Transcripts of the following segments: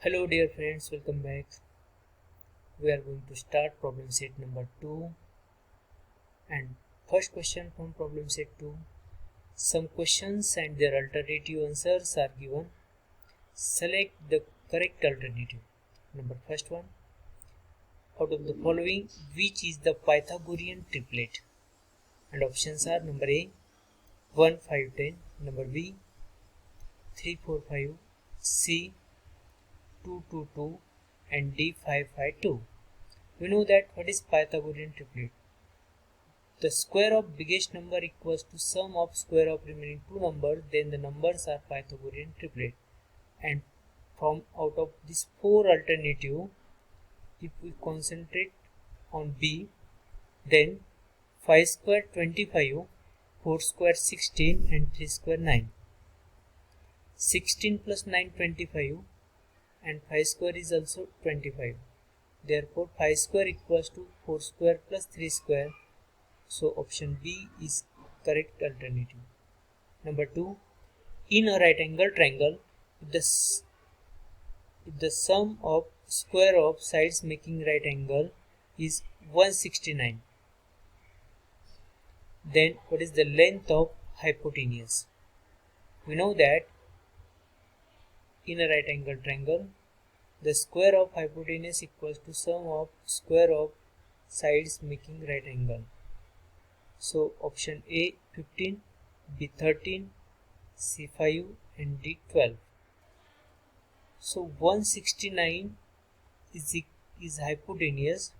Hello dear friends, welcome back. We are going to start problem set number 2 and first question from problem set 2. Some questions and their alternative answers are given. Select the correct alternative. Number first one. Out of the following, which is the Pythagorean triplet? And options are number A 1 5 10, number B 3 4 5, C 2 2 2 and D 5 5 2. We know that what is Pythagorean triplet? The square of biggest number equals to sum of square of remaining two numbers, then the numbers are Pythagorean triplet. And from out of these four alternative, if we concentrate on B, then 5 square 25, 4 square 16 and 3 square 9. 16 plus 9 25 and 5 square is also 25. Therefore 5 square equals to 4 square plus 3 square. So option B is correct alternative. Number 2. In a right angle triangle, if the sum of square of sides making right angle is 169, then what is the length of hypotenuse? We know that in a right angle triangle, the square of hypotenuse equals to sum of square of sides making right angle. So option A 15, B 13, C 5 and D 12. So 169 is hypotenuse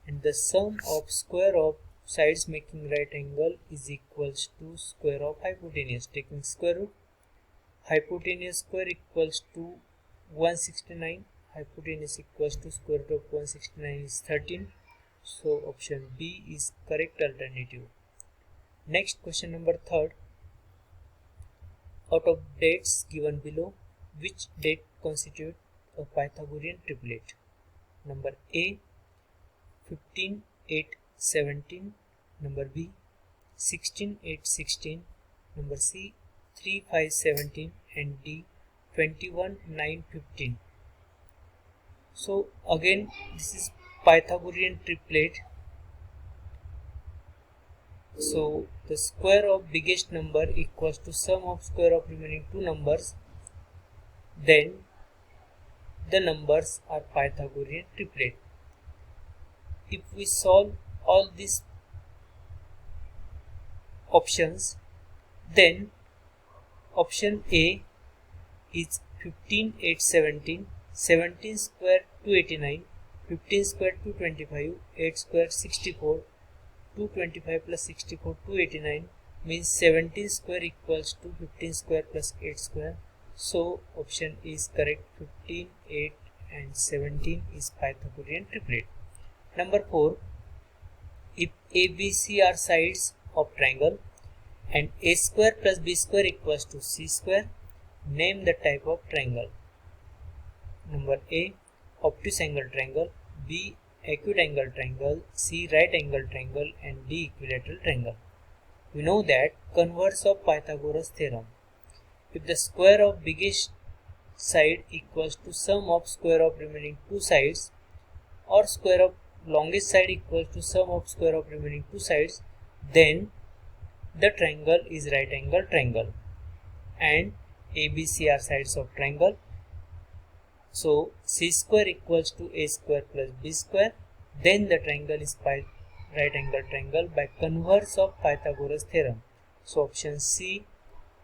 and the sum of square of sides making right angle is equals to square of hypotenuse. Taking square root, hypotenuse square equals to 169. Hypotenuse equals to square root of 169 is 13. So option B is correct alternative. Next question number 3. Out of dates given below, which date constitute a Pythagorean triplet? Number A 15 8 17, number B 16 8 16, number C 3 5 17 and D 21 9 15. So again this is Pythagorean triplet. So the square of biggest number equals to sum of square of remaining two numbers, then the numbers are Pythagorean triplet. If we solve all these options, then option A is 15 8 17, 17 square 289, 15 square 225, 8 square 64, 225 plus 64 289 means 17 square equals to 15 square plus 8 square. So option is correct. 15 8 and 17 is Pythagorean triplet. Number 4. If ABC are sides of triangle and A square plus B square equals to C square, name the type of triangle. Number A obtuse angle triangle, B acute angle triangle, C right angle triangle and D equilateral triangle. We know that converse of Pythagoras theorem. If the square of biggest side equals to sum of square of remaining two sides, or square of longest side equals to sum of square of remaining two sides, then the triangle is right angle triangle and ABC are sides of triangle. So C square equals to A square plus B square, then the triangle is right angle triangle by converse of Pythagoras theorem. So option C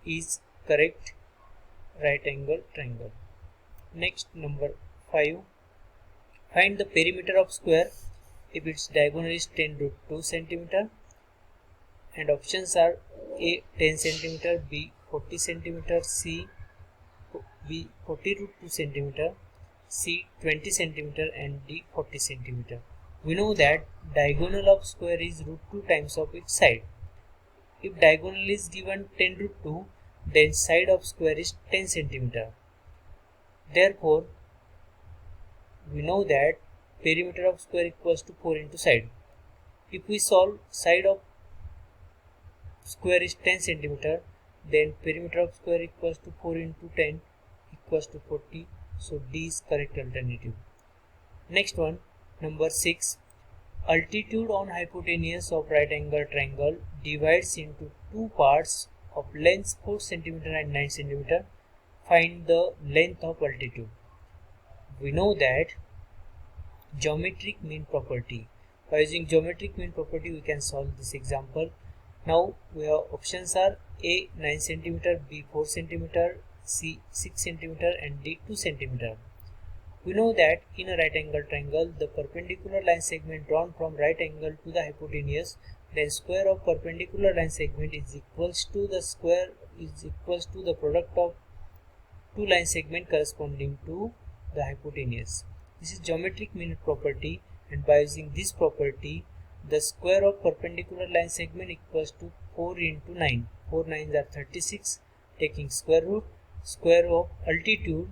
is correct, right angle triangle. Next, number 5. Find the perimeter of square if its diagonal is 10 root 2 cm, and options are A 10 cm, B 40 cm, C B 40 root 2 cm, C 20 cm and D 40 cm. We know that diagonal of square is root 2 times of its side. If diagonal is given 10 root 2, then side of square is 10 cm. Therefore, we know that perimeter of square equals to 4 into side. If we solve side of square is 10 cm, then perimeter of square equals to 4 into 10 equals to 40. So D is correct alternative. Next one, number 6. Altitude on hypotenuse of right angle triangle divides into two parts of length 4 cm and 9 cm. Find the length of altitude. We know that geometric mean property. By using geometric mean property, we can solve this example. Now we have options are A 9 cm, B 4 cm, C 6 cm and D 2 cm. We know that in a right angle triangle, the perpendicular line segment drawn from right angle to the hypotenuse, then square of perpendicular line segment is equals to the product of two line segment corresponding to the hypotenuse. This is geometric mean property, and by using this property, the square of perpendicular line segment equals to 4 into 9. 4 9s are 36. Taking square root, square of altitude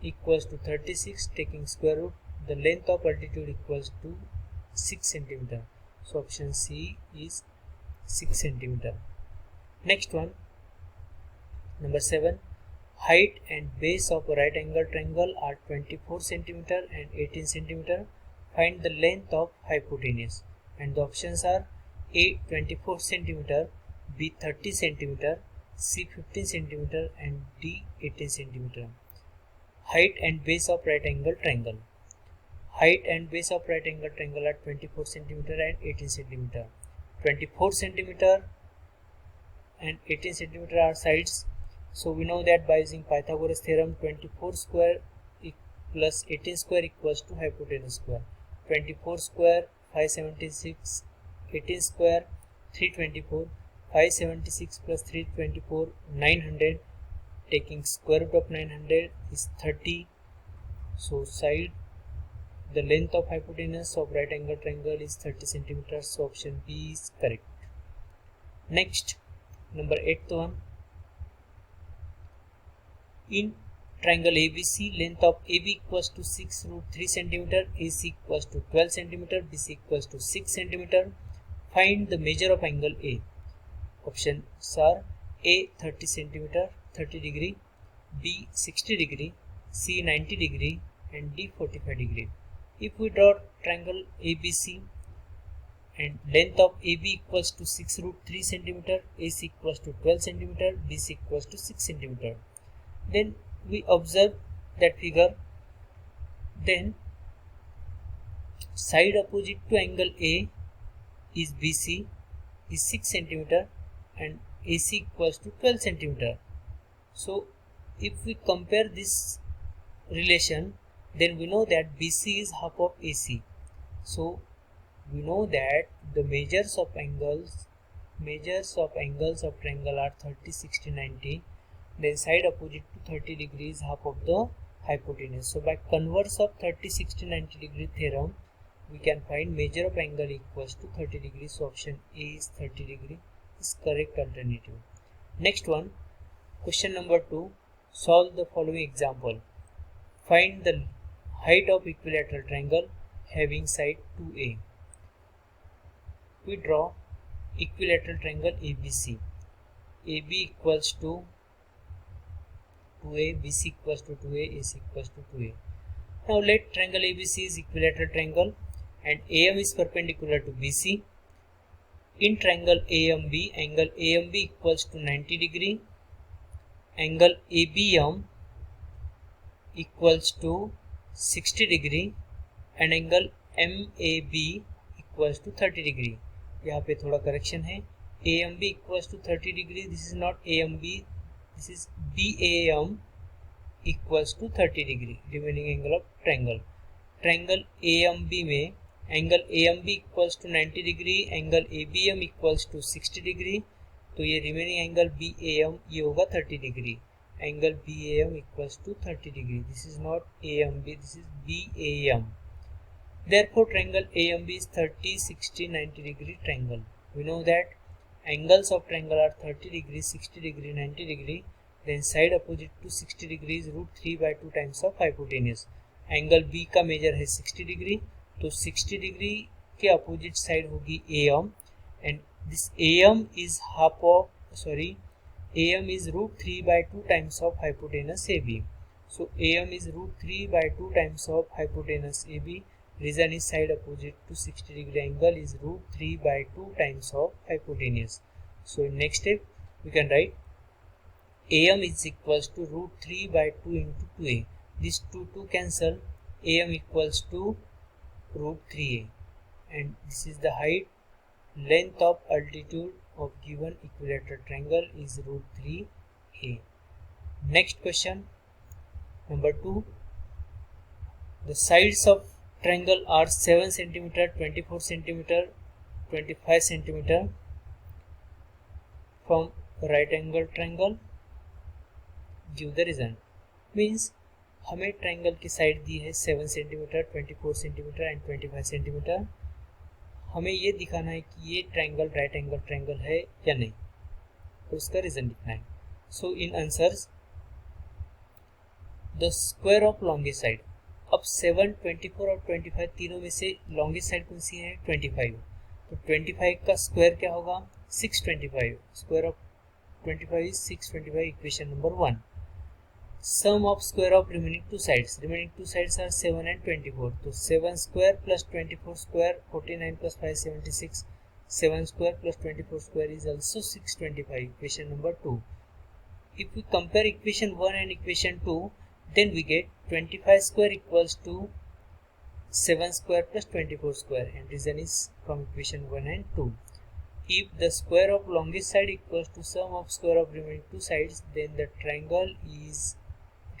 equals to 36, taking square root, the length of altitude equals to 6 cm. So option C is 6 cm. Next one, number 7. Height and base of a right angle triangle are 24 cm and 18 cm. Find the length of hypotenuse. And the options are A 24 cm, B 30 cm, C 15 cm and D 18 cm. Height and base of right angle triangle. Height and base of right angle triangle are 24 cm and 18 cm. 24 cm and 18 cm are sides. So we know that by using Pythagoras theorem, 24 square plus 18 square equals to hypotenuse square. 24 square 576, 18 square 324, 576 plus 324 900. Taking square root of 900 is 30. So side, the length of hypotenuse of right angle triangle is 30 cm. So option B is correct. Next, number 8th one. In triangle ABC, length of AB equals to 6 root 3 cm, AC equals to 12 cm, BC equals to 6 cm. Find the measure of angle A. Options are A 30 cm, 30 degree, B 60 degree, C 90 degree and D 45 degree. If we draw triangle ABC and length of AB equals to 6 root 3 cm, AC equals to 12 cm, BC equals to 6 cm. Then we observe that figure. Then side opposite to angle A is BC is 6 cm and AC equals to 12 cm. So if we compare this relation, then we know that BC is half of AC. So we know that the measures of angles of triangle are 30, 60, 90. Then side opposite to 30 degrees half of the hypotenuse. So by converse of 30, 60, 90 degree theorem, we can find measure of angle equals to 30 degrees. So option A is 30 degree is correct alternative. Next one, question number 2. Solve the following example. Find the height of equilateral triangle having side 2A. We draw equilateral triangle ABC. AB equals to 2A, BC equals to 2A, AC equals to 2A. Now let triangle ABC is equilateral triangle and AM is perpendicular to BC. In triangle AMB, angle AMB equals to 90 degree, angle ABM equals to 60 degree and angle MAB equals to 30 degree. यहाँ पे थोड़ा correction है. AMB equals to 30 degree. This is not AMB. This is BAM equals to 30 degree. Remaining angle of triangle. Triangle AMB में angle AMB equals to 90 degree, angle ABM equals to 60 degree. तो ये remaining angle BAM ये होगा 30 degree. Angle BAM equals to 30 degree. This is not AMB. This is BAM. Therefore, triangle AMB is 30, 60, 90 degree triangle. We know that angles of triangle are 30 degree, 60 degree, 90 degree. Then side opposite to 60 degree is root 3 by 2 times of hypotenuse. Angle B का major है 60 degree, तो 60 degree के opposite side होगी AM and this AM is root 3 by 2 times of hypotenuse AB. So AM is root 3 by 2 times of hypotenuse AB. Reason is side opposite to 60 degree angle is root 3 by 2 times of hypotenuse. So in next step we can write AM is equals to root 3 by 2 into 2A. This 2 cancel. AM equals to root 3A. And this is the height. Length of altitude of given equilateral triangle is root 3A. Next question, number 2. The sides of triangle are 7 cm, 24 cm, 25 cm from right angle triangle. Give the reason. Means हमें triangle की side दी है 7 centimetre, 24 centimetre and 25 centimetre. हमें ये दिखाना है कि ये triangle right angle triangle है या नहीं, और उसका रीजन लिखना है. So in answers the square of longest side. अब 7, 24 और 25 तीनों में से लॉन्गेस्ट साइड कौन सी है? 25. तो 25 का स्क्वायर क्या होगा? 625. Square of 25 is 625. Equation number 1. Sum of square of remaining two sides. Remaining two sides are 7 and 24. So 7 square plus 24 square, 49 plus 5, 76. 7 square plus 24 square is also 625. Equation number 2. If we compare equation 1 and equation 2, then we get 25 square equals to 7 square plus 24 square, and reason is from equation 1 and 2. If the square of longest side equals to sum of square of remaining two sides, then the triangle is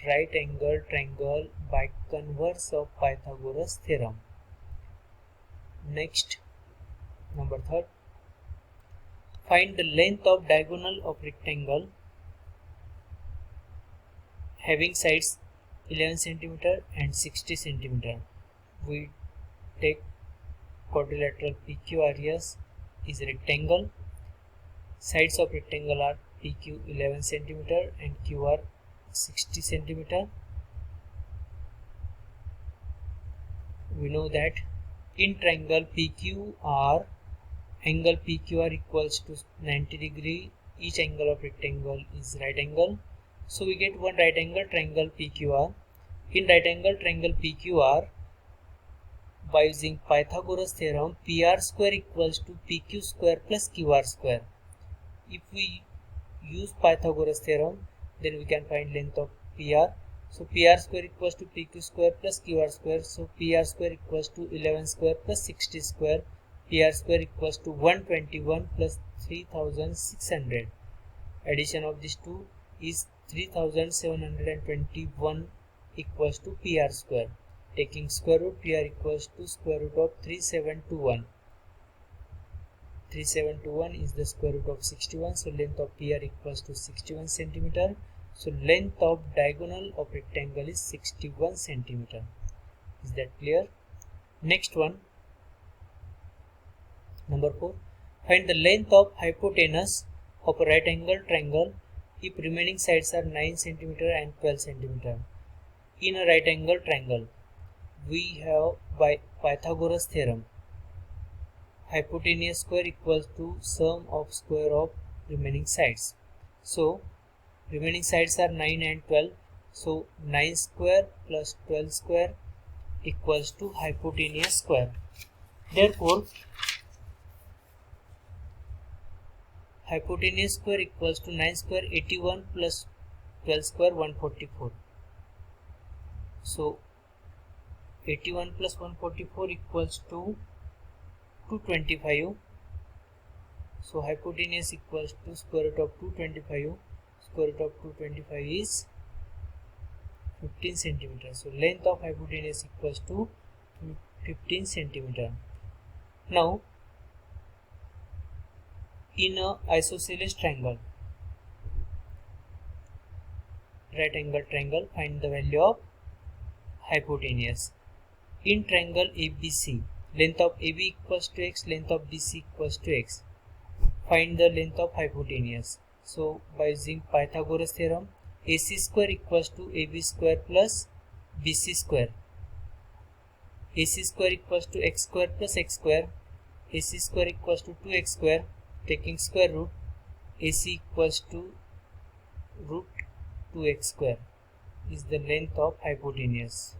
right angle triangle by converse of Pythagoras theorem. Next, number 3. Find the length of diagonal of rectangle having sides 11 cm and 60 cm. We take quadrilateral PQ areas is rectangle. Sides of rectangle are PQ 11 cm and QR 60 cm. We know that in triangle PQR, angle PQR equals to 90 degree. Each angle of rectangle is right angle. So we get one right angle triangle PQR. In right angle triangle PQR, by using Pythagoras theorem, PR square equals to PQ square plus QR square. If we use Pythagoras theorem, then we can find length of PR. So PR square equals to PQ square plus QR square. So PR square equals to 11 square plus 60 square. PR square equals to 121 plus 3600. Addition of these two is 3721 equals to PR square. Taking square root, PR equals to square root of 3721. 3721 is the square root of 61. So length of PR equals to 61 cm. So length of diagonal of rectangle is 61 cm. Is that clear? Next one, number 4. Find the length of hypotenuse of a right angle triangle if remaining sides are 9 cm and 12 cm. In a right angle triangle, we have by Pythagoras theorem, hypotenuse square equals to sum of square of remaining sides. So remaining sides are 9 and 12. So 9 square plus 12 square equals to hypotenuse square. Therefore, hypotenuse square equals to 9 square 81 plus 12 square 144. So 81 plus 144 equals to 225. So hypotenuse equals to square root of 225. Square root of 225 is 15 cm. So length of hypotenuse equals to 15 cm. Now, in a isosceles triangle, right angle triangle, find the value of hypotenuse. In triangle ABC, length of AB equals to x, length of BC equals to x. Find the length of hypotenuse. So by using Pythagoras theorem, AC square equals to AB square plus BC square. AC square equals to x square plus x square. AC square equals to 2x square. Taking square root, AC equals to root 2x square. is the length of hypotenuse.